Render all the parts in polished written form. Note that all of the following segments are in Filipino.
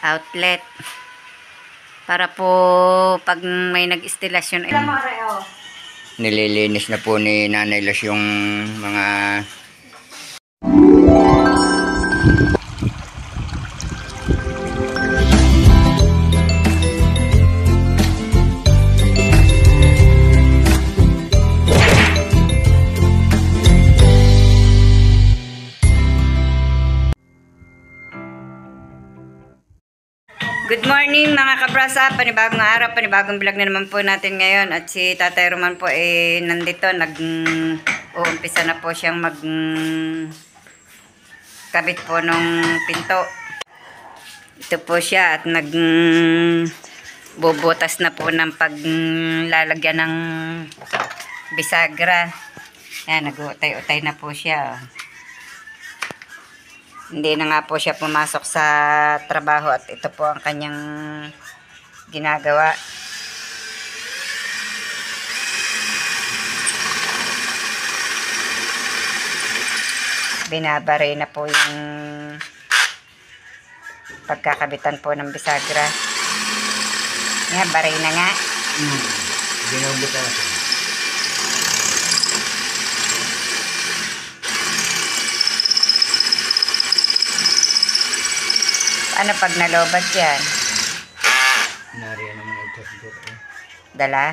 Outlet. Para po pag may nag-instalasyon. Nililinis na po ni Nanay Los yung mga Good morning mga kabrasa, panibagong araw, panibagong vlog na naman po natin ngayon. At si Tatay Roman po nandito, uumpisa na po siyang kabit po nung pinto. Ito po siya at bubutas na po ng paglalagyan ng bisagra. Yan, nag-utay-utay na po siya. Hindi na nga po siya pumasok sa trabaho at ito po ang kanyang ginagawa. Binabare na po yung pagkakabitan po ng bisagra. Nga, bare na nga. Binabutan natin. Ano pag nalobat yan? Nariyan naman ito siguro. Dala?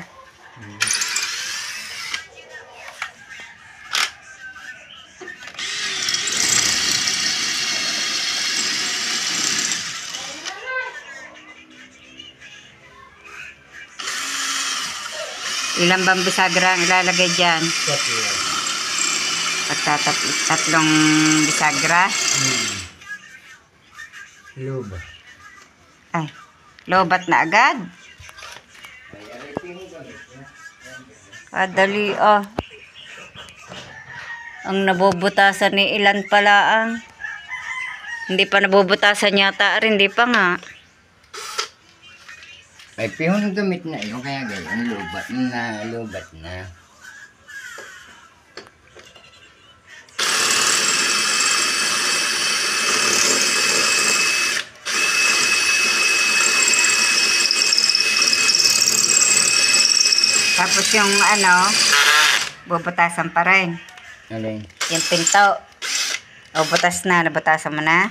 Ilang bang bisagra ang ilalagay dyan? Tatlong bisagra? Lobat. Ay, lobat na agad? Kadali ang nabubutasan ni ilan pala ang hindi pa nabubutasan yata rin, hindi pa nga. May pihon gamit na yun, kaya gano'n, lobat na. Tapos yung bubutasan pa rin. Alin? Yung pinto. O, butas na. Nabutasan mo na?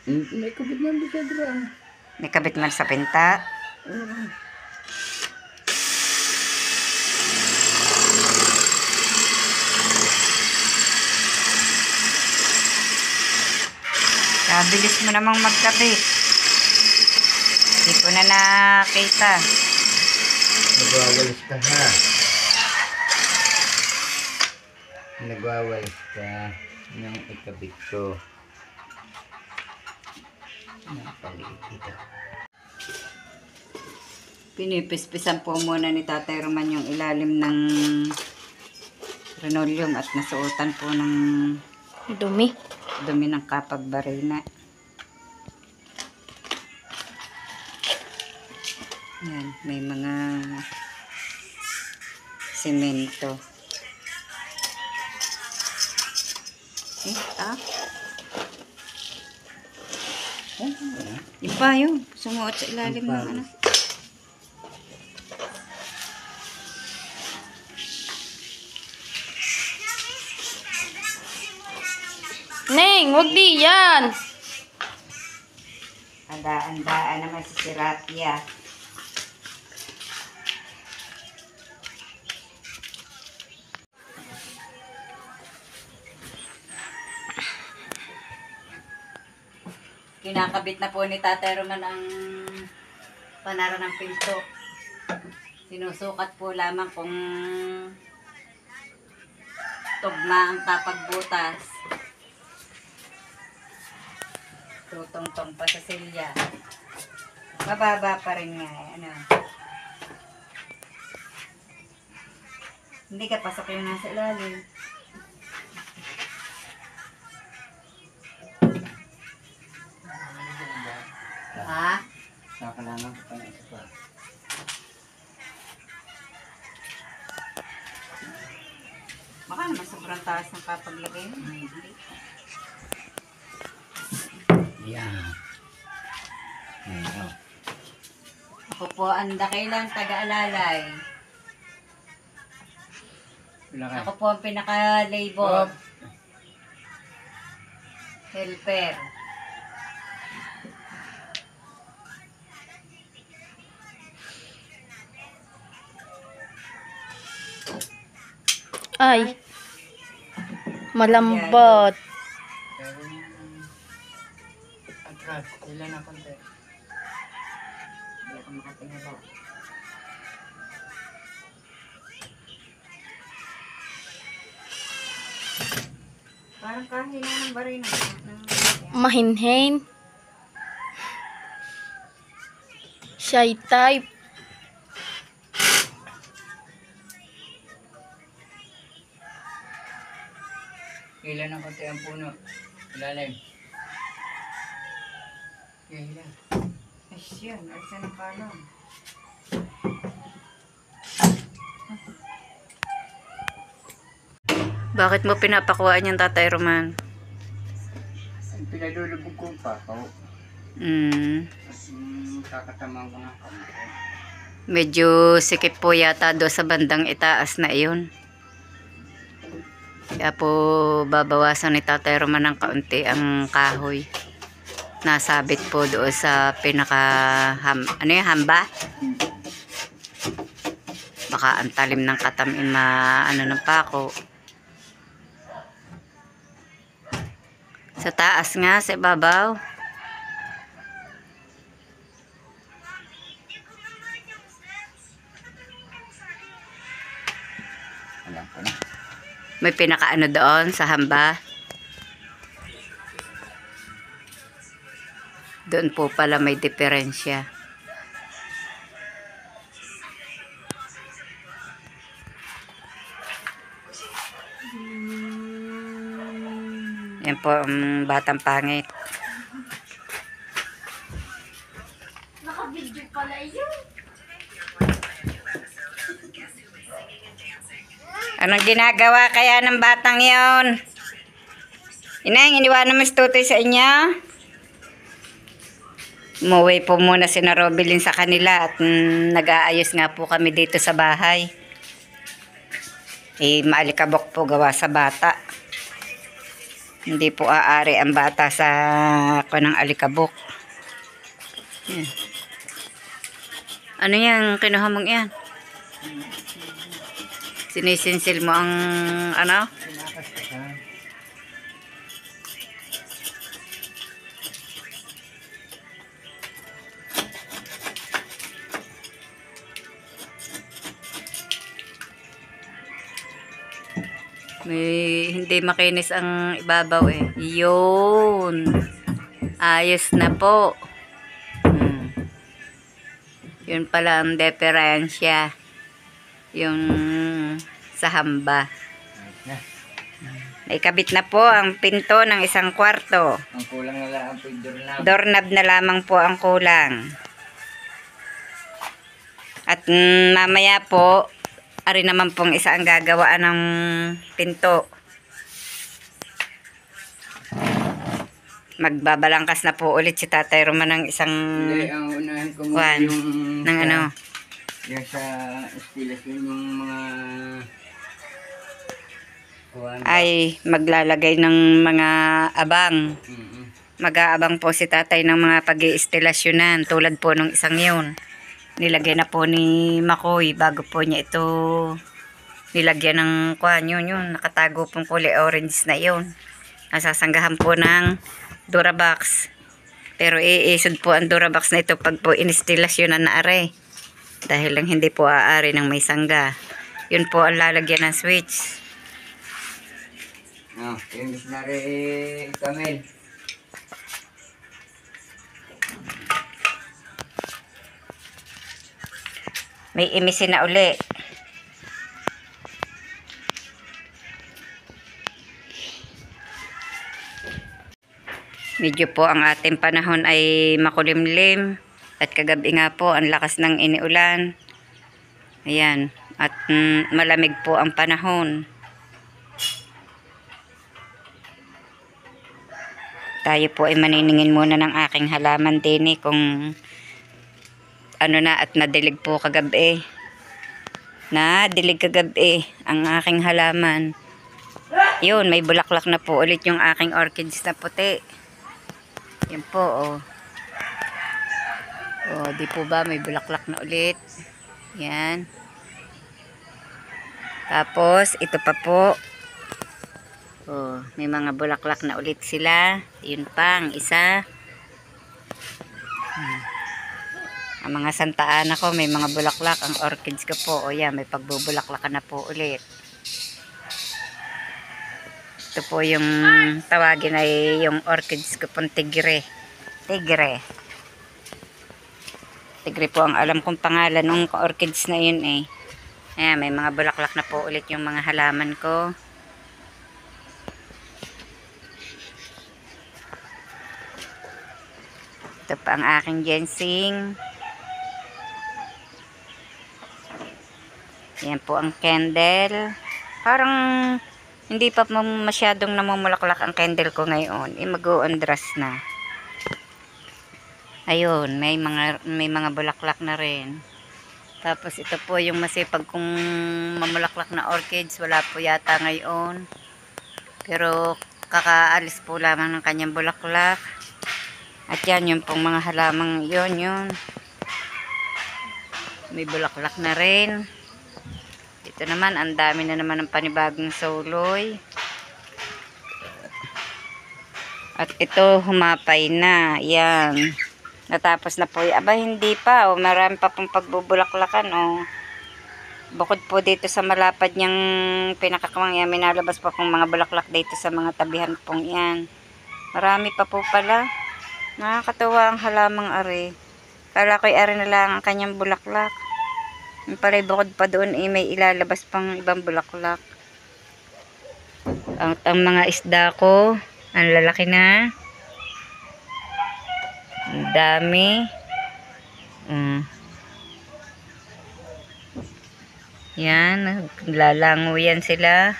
May kabit na bisagra. May kabit man sa pinta. Kabilis mo namang magkabit. Hindi ko na nakita. Nagwawalis ka ha. Nagwawalis ka ng ikabit ko. Napalit ito. Pinipispisan po muna ni Tatay Roman yung ilalim ng linoleum at nasuotan po ng dumi ng kapag-barina. Yan, may mga semento. Iba yun. Sumuot sa ilalim ng ano. Neng, wag di yan. Andaan naman si Sirapia. Kinakabit na po ni Tatay Roman ang panara ng pinto. Sinusukat po lamang kung tugma ang kapagbutas. Tutong-tong pa sa silya. Mababa pa rin nga. Hindi ka pasok yung nasa ilalim. Ha? Saka naman ka pa na isa pa. Baka naman sobrang taas ng kapaglagay mo. Yan. Oh. Ako po ang dakilang taga-alalay. Wala ka. Ako po ang pinaka-labor. Oh. Helper. Ay. Malambot. Pero atras, ilan na konti. Hindi ako makatingala. Parang kahina ng baray na. Mahinhin. Shy type. Ilan na konti ang puno. Ilalim. Ilan. Ay, yan. Ay, saan pa lang? Bakit mo pinapakuhaan yung Tatay Roman? Pinalulubog ko pa. Kakatamang ko ng kamay. Medyo sikip po yata do sa bandang itaas na iyon. Kaya po babawasan ni Tatay Roman ng kaunti ang kahoy. Nasabit po doon sa pinaka hamba. Baka ang talim ng katamin ng pako. Sa taas nga, sa ibabaw. Alam ko na. May pinakaano doon sa hamba. Doon po pala may diferensya. Yan po ang batang pangit. Naka-video pala yun. Anong ginagawa kaya ng batang yon? Inang, iniwanan mo si Tutoy sa inyo? Umuwi po muna si na Robilin sa kanila at nag-aayos nga po kami dito sa bahay. Maalikabok po gawa sa bata. Hindi po aari ang bata sa kanang alikabok. Yan. Ano yan? Kinuha mong yan? Sinisinsil mo ang ano? Pinakas ka sa. May hindi makinis ang ibabaw eh. Yun. Ayos na po. Yun pala ang diferensya. Yung sa hamba. Ayos na. Naikabit na po ang pinto ng 1 kwarto. Ang kulang na lang po yung doorknob. Doorknob na lamang po ang kulang. At mamaya po, ari naman pong isa ang gagawaan ng pinto. Magbabalangkas na po ulit si Tatay Roman ng isang Hindi, ang unahin ko muna kwan yung ng sa- ano. Yung sa estilas yun, yung mga kwan. Ay maglalagay ng mga abang. Mm-mm. Mag-aabang po si Tatay ng mga pag-iistilasyonan tulad po ng isang yun. Nilagay na po ni Makoy bago po niya ito nilagyan ng kwan yun nakatago pong kulay orange na yun. Nasasanggahan po ng Durabox. Pero iisod po ang Durabox na ito pag po inistilasyonan na are. Dahil lang hindi po aari ng may sangga. Yun po ang lalagyan ng switch. Yung missionary Camel. May imisin na uli. Medyo po ang ating panahon ay makulimlim. At kagabi nga po ang lakas ng iniulan. Ayan. At malamig po ang panahon. Tayo po ay maniningin muna ng aking halaman din kung ano na at nadilig po kagabi. Nadilig kagabi ang aking halaman. Yun, may bulaklak na po ulit yung aking orchids na puti. Yan po, oh. Oh, di po ba may bulaklak na ulit? Yan. Tapos, ito pa po. Oh, may mga bulaklak na ulit sila. Yun pa, ang isa. Ang mga Santa Ana ko, may mga bulaklak. Ang orchids ko po, o yan, may pagbubulaklak na po ulit. Ito po yung tawagin ay yung orchids ko pong tigre. Tigre. Tigre po ang alam kong pangalan ng orchids na yun eh. Ayan, may mga bulaklak na po ulit yung mga halaman ko. Ito pa ang aking ginseng. Yan po ang candle. Parang hindi pa masyadong namumulaklak ang candle ko ngayon. Mag-uundras na. Ayun, may mga bulaklak na rin. Tapos ito po yung masipag kong mamulaklak na orchids. Wala po yata ngayon. Pero kakaalis po lamang ng kanyang bulaklak. At yan yung pong mga halamang yun. May bulaklak na rin. Ito naman, ang dami na naman ng panibagong sauloy. At ito, humapay na. Yan. Natapos na po. Aba, hindi pa. O, marami pa pong pagbubulaklakan. O. Bukod po dito sa malapad niyang pinakakamang yan, may nalabas pa pong mga bulaklak dito sa mga tabihan pong yan. Marami pa po pala. Nakakatawa ang halamang ari. Kala ko'y ari na lang ang kanyang bulaklak. Yung pala'y bukod pa doon may ilalabas pang ibang bulaklak. Ang mga isda ko, ang lalaki na. Ang dami. Yan, lalango yan sila.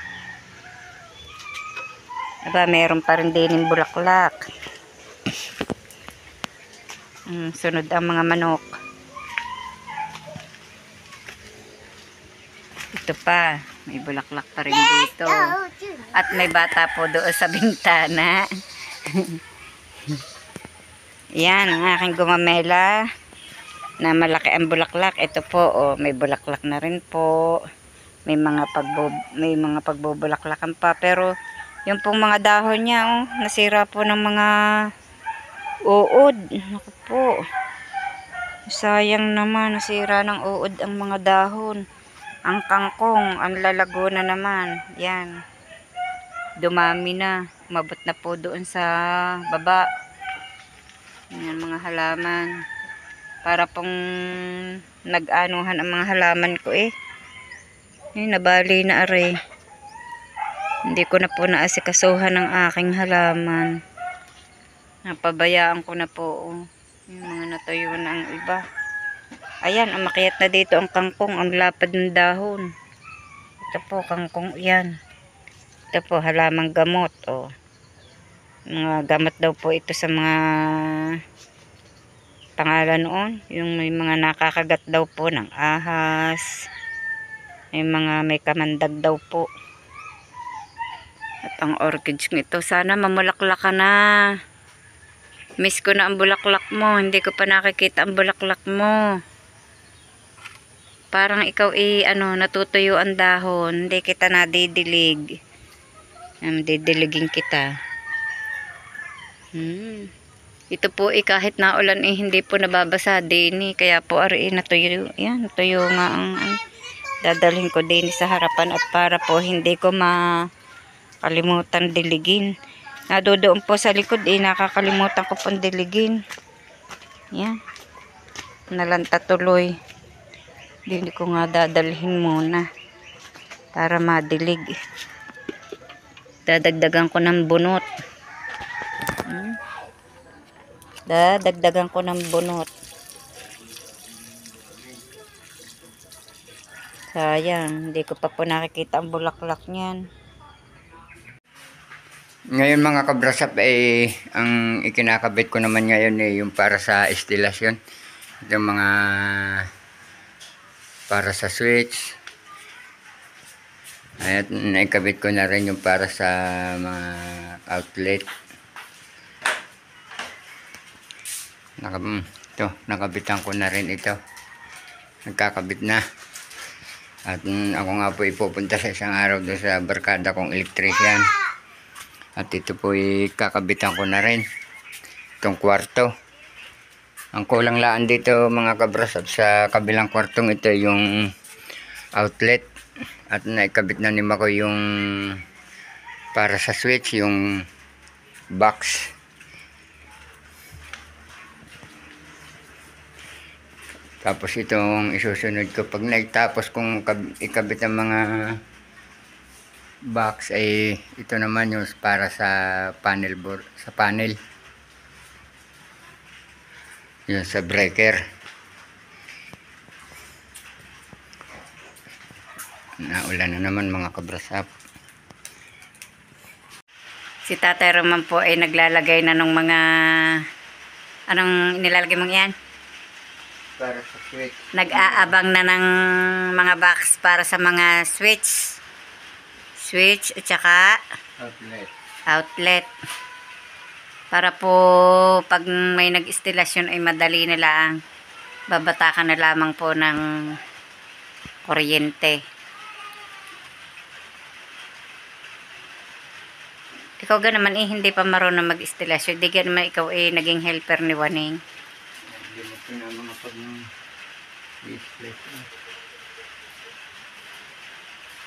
Aba, meron pa rin din yung bulaklak. Sunod ang mga manok. Ito pa, may bulaklak pa rin dito. At may bata po doon sa bintana. Yan, ang aking gumamela na malaki ang bulaklak. Ito po, oh, may bulaklak na rin po. May mga pagbubulaklakan pa. Pero, yung pong mga dahon niya, oh, nasira po ng mga uod. Naku po. Sayang naman, nasira ng uod ang mga dahon. Ang kangkong, ang lalago na naman. Yan. Dumami na. Mabot na po doon sa baba. Yan mga halaman. Para pong nag-anuhan ang mga halaman ko eh. Nabali na are. Hindi ko na po naasikasuhan ng aking halaman. Napabayaan ko na po. Yung mga natuyo na ang iba. Ayan, umakyat na dito ang kangkong. Ang lapad ng dahon. Ito po, kangkong yan. Ito po, halamang gamot. Oh. Mga gamot daw po ito sa mga pangalan noon. Yung may mga nakakagat daw po ng ahas. May kamandag daw po. At ang orchids nito, sana mamulaklak ka na. Miss ko na ang bulaklak mo. Hindi ko pa nakikita ang bulaklak mo. Parang ikaw natutuyo ang dahon. Hindi kita nadidilig. Didiligin kita. Ito po kahit naulan hindi po nababasa din kaya po natuyo. Yan, natuyo nga ang dadalhin ko din sa harapan at para po hindi ko makalimutan diligin. Nadodoon po sa likod nakakalimutan ko pong diligin. Yan. Nalanta tuloy. Hindi ko nga dadalhin muna para madilig. Dadagdagan ko ng bunot. Dadagdagan ko ng bunot. Sayang, hindi ko pa po nakikita ang bulaklak niyan. Ngayon mga kabrasap, ang ikinakabit ko naman ngayon yung para sa instalasyon. Yung mga para sa switch. At naikabit ko na rin yung para sa mga outlet. Nakabitan ko na rin ito. Nagkakabit na. At ako nga po ipupunta sa isang araw doon sa barkada kong electrician. At ito po kakabitan ko na rin. Itong kwarto. Ang kulang laan dito mga kabrasap sa kabilang kwartong ito yung outlet. At naikabit na ni Mako yung para sa switch, yung box. Tapos itong isusunod ko pag naitapos kung ikabit ang mga box ay ito naman yung para sa panel board, sa panel. Yun sa breaker. Naulan na naman mga kabrasap. Si Tatay Roman po ay naglalagay na ng mga... Anong nilalagay mong yan? Para sa switch. Nag-aabang na ng mga box para sa mga switch. Switch at saka outlet. Para po pag may nag-instalasyon ay madali na lang. Babatakan na lamang po ng kuryente. Ikaw ga naman hindi pa marunong mag-instalasyon. Di ga naman ikaw naging helper ni Waning. Hindi mo po na mga pag-display.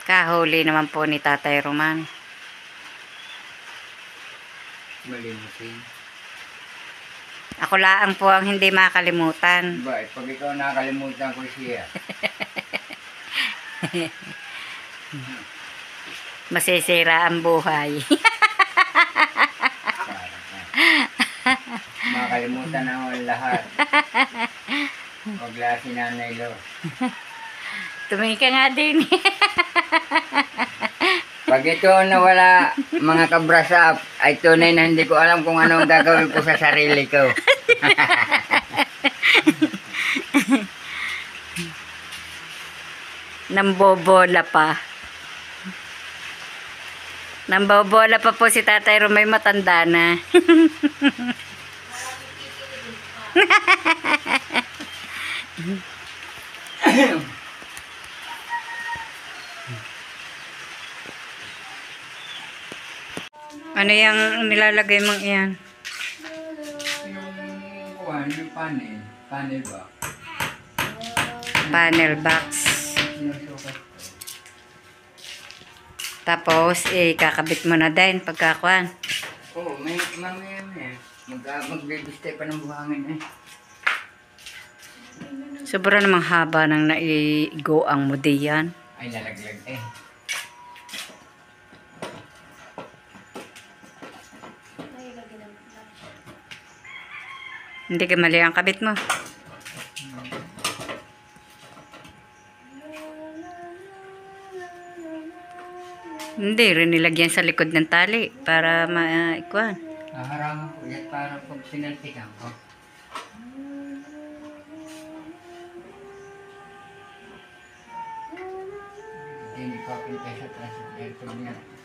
Kahuli naman po ni Tatay Roman. Malimutin. Ako laang po ang hindi makalimutan. Ba, pag ikaw nakalimutan ko siya. Masisira ang buhay. Makalimutan na ang lahat. Huwag lang si Nanay Lo. Tumingin ka nga din. Pag ito nawala mga kabrasap, ay tunay na hindi ko alam kung ano ang gagawin ko sa sarili ko. Nambobola pa. Nambobola pa po si Tatay Romay, matanda na. Ano yung nilalagay mong iyan? Yung panel. Panel ba? Panel box. Sinusukat ko. Tapos, kakabit mo na din pagkakuan. Oo, may mamaya eh. Magbibistay pa ng buhangin eh. Sobra namang haba nang naigo ang mo diyan. Ay lalaglag eh. Hindi ka mali ang kabit mo. Hindi rin nilagyan sa likod ng tali para maikuan. Haharangan ko yan para pag sinaltikan ko. Hindi ko pintay sa transit pag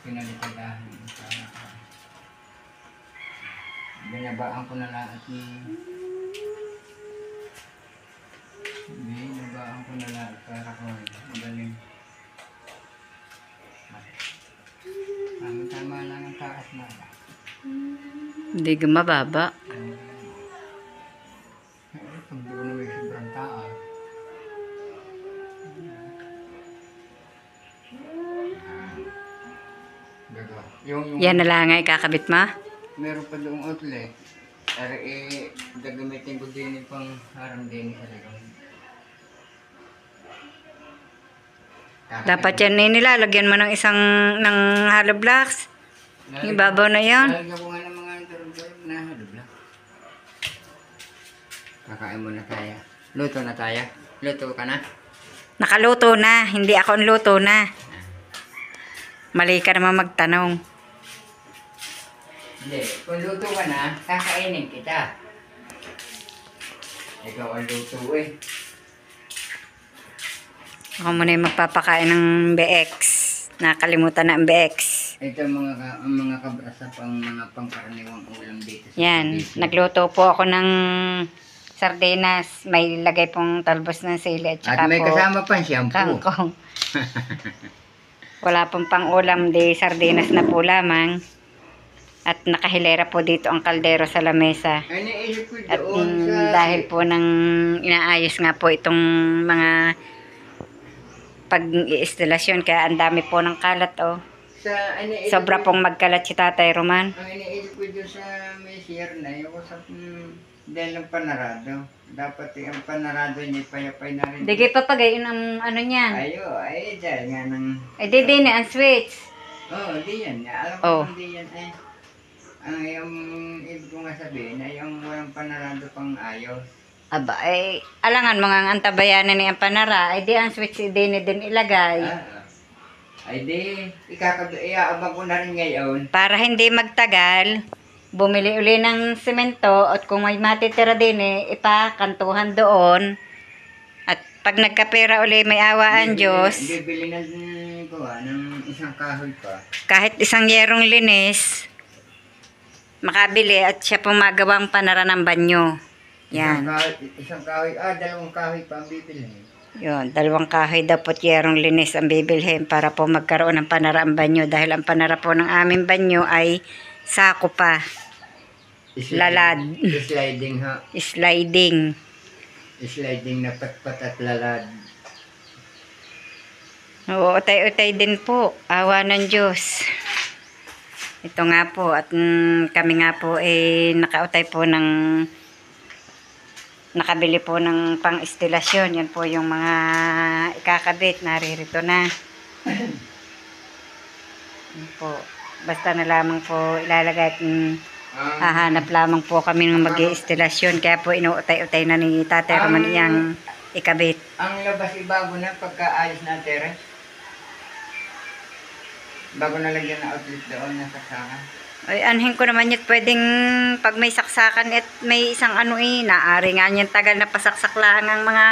pinalitagahan. Binabaan ko na lahat ni... Binabaan ko na lahat para ko magaling. Tama lang ang taas na. Hindi ka mababa. Pag di ko na may sobrang taas. Yung Yan na lang nga ikakabit mo. meron pa doong outlet. Pero gagamitin ko din yung pang harang din sa likod. Dapat yan nilalagyan mo ng isang ng hollow blocks. Yung ibabaw na yan. Lalagyan ko nga ng mga durug-durug na halubla. Kakain muna tayo. Luto na tayo. Luto ka na. Nakaluto na. Hindi ako ang luto na. Mali ka naman magtanong. Hindi, kung luto ka na, kakainin kita. Ikaw ang luto eh. Ako muna yung magpapakain ng BX. Nakalimutan na ang BX. Ito ang mga kabrasa pang mga pangkaraniwang ulam dito sa Yan, probinsya. nagluto po ako ng sardinas. May lagay pong talbos ng sili at At saka may po kasama pang shampoo. kangkong. Wala pong pang-ulam, di sardinas na po lamang. At nakahilera po dito ang kaldero sa lamesa. Ay, naisip ko At doon sa... dahil po nang inaayos nga po itong mga pag-iistilasyon, kaya ang dami po ng kalat oh. Sobra pong magkalat si Tatay Roman. Ang iniisip ko doon sa messenger na yung usap dahil ng panarado. Dapat ang panarado niya payapay na rin. Di kayo papagayin ang ano niyan. Ay, dahil nga ng... Ay, di din ang switch. Di yan. Alam Oh. ko hindi yan eh. Ang yung ibig ko nga sabihin ay yung walang panarado pang ayos. Aba, ay, alangan mga antabayanan ni ang panara. Ay, di ang switch din ilagay. Ay di, iaabang ko na rin ngayon. Para hindi magtagal, bumili uli ng semento at kung may matitira din ipakantuhan doon. At pag nagkapera uli, may awaan Diyos. Bibili ng isang kahoy pa. Kahit isang yerong linis, makabili at siya pong magawang panara ng banyo. Yan. Isang kahoy, dalawang kahoy pa ang bibili. Yun, 2 kahoy dapat yerong linis ang bibilhin para po magkaroon ng panara ang banyo. Dahil ang panara po ng aming banyo ay sako pa. Lalad. Sliding ha. Sliding. Sliding na patpat at lalad. Oo, utay-utay din po. Awa ng Diyos. Ito nga po. At kami nga po nakautay po ng nakabili po ng pang-istilasyon. Yan po yung mga ikakabit. Naririto na. Yan po. Basta na lamang po ilalagay at hahanap lamang po kami ng mag-iistilasyon. Kaya po inuutay-utay na ni Tatay Roman iyang ikabit. Ang labas ibago na pagkaayos na tere. Bago nalagyan na outlet doon na saksakan. Ay, anhin ko naman yun, pwedeng pag may saksakan at may isang naari nga yung tagal na pasaksak lang ang mga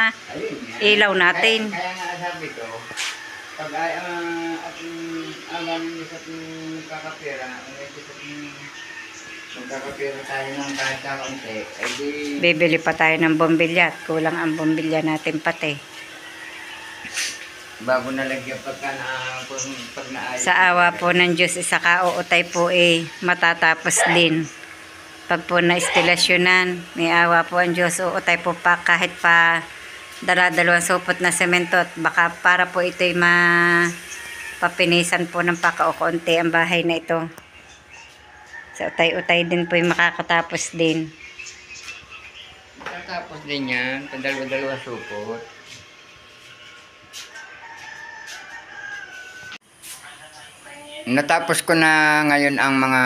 ilaw natin. Kaya nga sabi ko, pag alam niyo sa kakapira, magkakapira tayo ng kahit kakunti, ay di... Bibili pa tayo ng bombilya at kulang ang bombilya natin pati. Bago nalagyan pag naayos. Sa awa po ng Diyos, isa kauutay po matatapos din. Pag po na-istilasyonan, may awa po ang Diyos, uutay po pa kahit pa dalawang supot na semento at baka para po ito'y papinisan po ng pakaukunti ang bahay na ito. Sa utay-utay din po makakatapos din. Makakatapos din yan, dalawa supot. Natapos ko na ngayon ang mga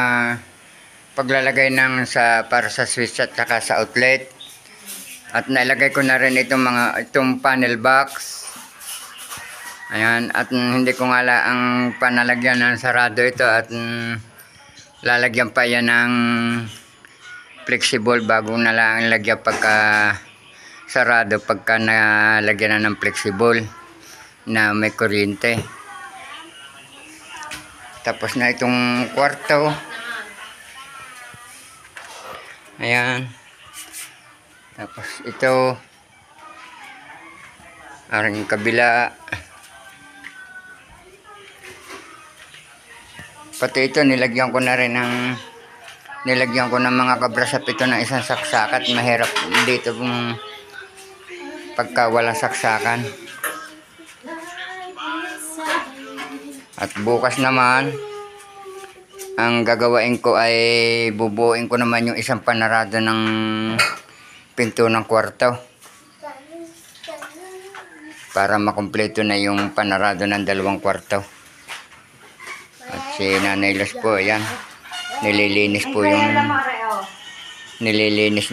paglalagay para sa switch at saka sa outlet. At nailagay ko na rin itong panel box. Ayan, at hindi ko nga ang panalagyan ng sarado ito at lalagyan pa yan ng flexible bago na lang lagyan pagka sarado pagka nalagyan na ng flexible na may kuryente. Tapos na itong kwarto. Ayan. Tapos ito. Aring kabila. Pati ito nilagyan ko na rin ng mga kabrasap ito ng isang saksakat. Mahirap dito kung pagka walang saksakan. At bukas naman, ang gagawain ko ay bubuuin ko naman yung isang panarado ng pinto ng kwarto. Para makumpleto na yung panarado ng 2 kwarto. At si Nanay Los po, ayan. Nililinis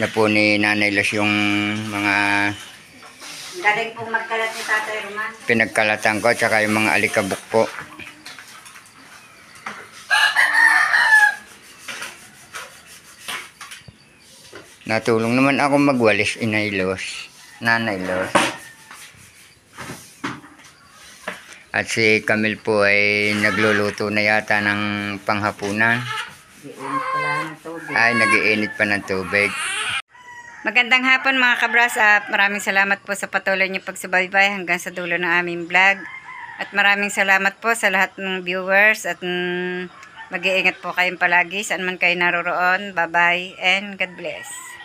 na po ni Nanay Los yung mga Galing pong magkalat ni Tatay Roman. pinagkalatan ko, tsaka yung mga alikabok po. Natulong naman ako magwalis, inaylos. Nanaylos. At si Camille po ay nagluluto na yata ng panghapunan. Ay, nag-iinit pa ng tubig. Magandang hapon mga kabras at maraming salamat po sa patuloy niyong pagsubaybay hanggang sa dulo ng aming vlog. At maraming salamat po sa lahat ng viewers at mag-iingat po kayong palagi saan man kayo naroroon. Bye-bye and God bless.